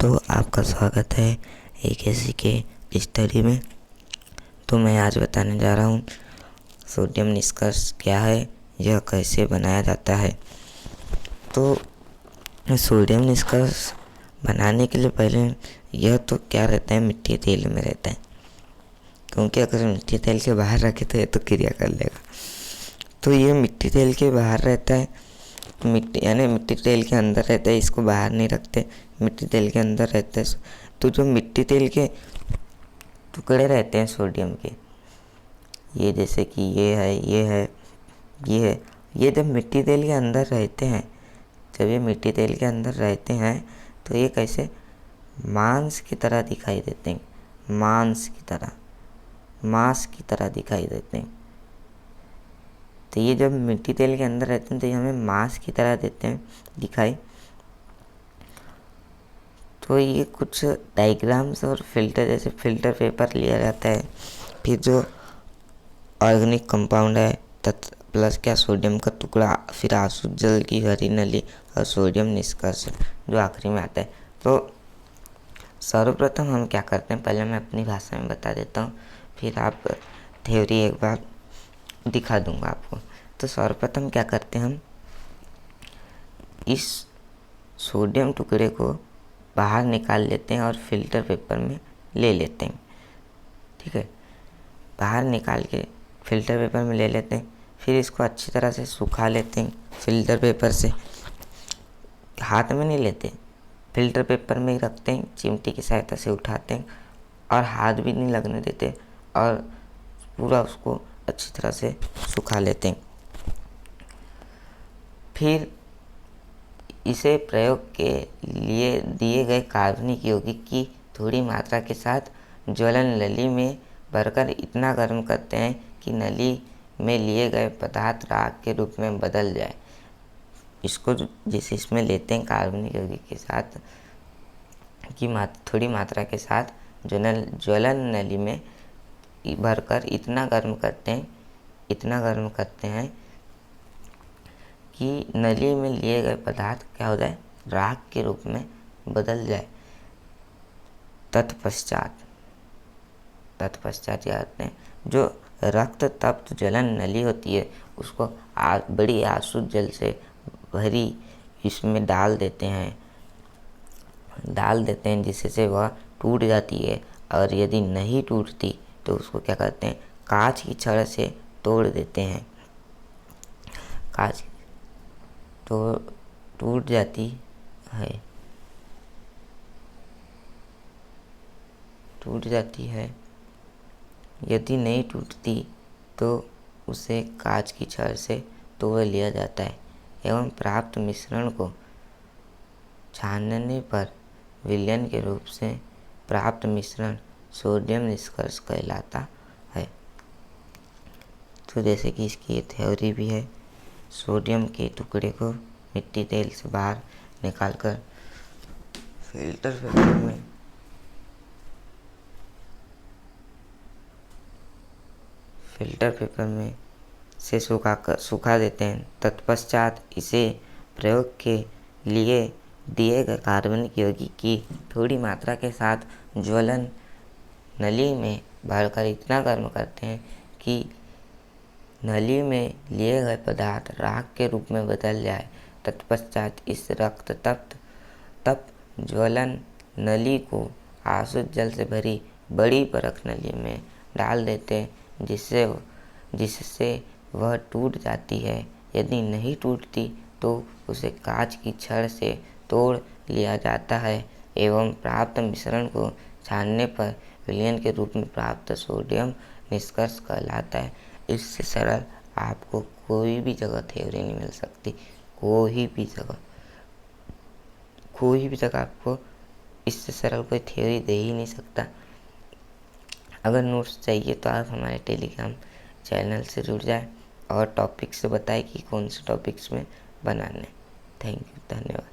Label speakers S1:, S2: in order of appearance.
S1: तो आपका स्वागत है एक ऐसी के स्टडी में। तो मैं आज बताने जा रहा हूँ सोडियम निष्कर्ष क्या है, यह कैसे बनाया जाता है। तो सोडियम निष्कर्ष बनाने के लिए पहले यह तो क्या रहता है, मिट्टी तेल में रहता है, क्योंकि अगर मिट्टी तेल के बाहर रखे तो ये तो क्रिया कर लेगा। तो ये मिट्टी तेल के बाहर रहता है, मिट्टी तेल के अंदर रहता है, इसको बाहर नहीं रखते, मिट्टी तेल के अंदर रहता है। तो जो मिट्टी तेल के टुकड़े रहते हैं सोडियम के, ये जैसे कि ये है, ये है, ये है, ये जब मिट्टी तेल के अंदर रहते हैं, जब ये मिट्टी तेल के अंदर रहते हैं तो ये कैसे मांस की तरह दिखाई देते हैं, मांस की तरह दिखाई देते हैं। तो ये जब मिट्टी तेल के अंदर रहते हैं तो ये हमें मांस की तरह देते हैं दिखाई। तो ये कुछ डायग्राम्स और फिल्टर, जैसे फिल्टर पेपर लिया जाता है, फिर जो ऑर्गेनिक कंपाउंड है प्लस क्या सोडियम का टुकड़ा, फिर आसुत जल की हरी नली और सोडियम निष्कर्ष जो आखिरी में आता है। तो सर्वप्रथम हम क्या करते हैं, पहले मैं अपनी भाषा में बता देता हूँ, फिर आप थ्योरी एक बार दिखा दूंगा आपको। तो सर्वप्रथम क्या करते हैं, हम इस सोडियम टुकड़े को बाहर निकाल लेते हैं और फिल्टर पेपर में ले लेते हैं। ठीक है, बाहर निकाल के फिल्टर पेपर में ले लेते हैं, फिर इसको अच्छी तरह से सुखा लेते हैं फिल्टर पेपर से। हाथ में नहीं लेते, फिल्टर पेपर में ही रखते हैं, चिमटी की सहायता से उठाते हैं और हाथ भी नहीं लगने देते और पूरा उसको अच्छी तरह से सुखा लेते हैं। फिर इसे प्रयोग के लिए दिए गए कार्बनिक यौगिक की थोड़ी मात्रा के साथ ज्वलन नली में भरकर इतना गर्म करते हैं कि नली में लिए गए पदार्थ राख के रूप में बदल जाए। इसको जिस इसमें लेते हैं कार्बनिक यौगिक के साथ की थोड़ी मात्रा के साथ ज्वलन नली में भरकर इतना गर्म करते हैं कि नली में लिए गए पदार्थ क्या हो जाए, राख के रूप में बदल जाए। तत्पश्चात क्या करते हैं, जो रक्त तप्त ज्वलन नली होती है उसको बड़ी आसुत जल से भरी इसमें डाल देते हैं, जिससे वह टूट जाती है। और यदि नहीं टूटती तो उसको क्या करते हैं, कांच की छड़ से तोड़ देते हैं। कांच तो टूट जाती है, यदि नहीं टूटती तो उसे कांच की छड़ से तोड़ लिया जाता है एवं प्राप्त मिश्रण को छानने पर विलयन के रूप से प्राप्त मिश्रण सोडियम निष्कर्ष कहलाता है। तो जैसे कि इसकी थ्योरी भी है, सोडियम के टुकड़े को मिट्टी तेल से बाहर निकालकर फिल्टर पेपर में से सुखा देते हैं। तत्पश्चात इसे प्रयोग के लिए दिए गए कार्बनिक यौगिक की थोड़ी मात्रा के साथ ज्वलन नली में भरकर इतना गर्म करते हैं कि नली में लिए गए पदार्थ राख के रूप में बदल जाए। तत्पश्चात इस रक्त तप्त ज्वलन नली को आसुत जल से भरी बड़ी परख नली में डाल देते हैं, जिससे वह टूट जाती है। यदि नहीं टूटती तो उसे कांच की छड़ से तोड़ लिया जाता है एवं प्राप्त मिश्रण को छानने पर विलयन के रूप में प्राप्त सोडियम निष्कर्ष कहलाता है। इससे सरल आपको कोई भी जगह थ्योरी नहीं मिल सकती, कोई भी जगह आपको इससे सरल कोई थ्योरी दे ही नहीं सकता। अगर नोट्स चाहिए तो आप हमारे टेलीग्राम चैनल से जुड़ जाए और टॉपिक्स बताएं कि कौन से टॉपिक्स में बनाने। थैंक यू, धन्यवाद।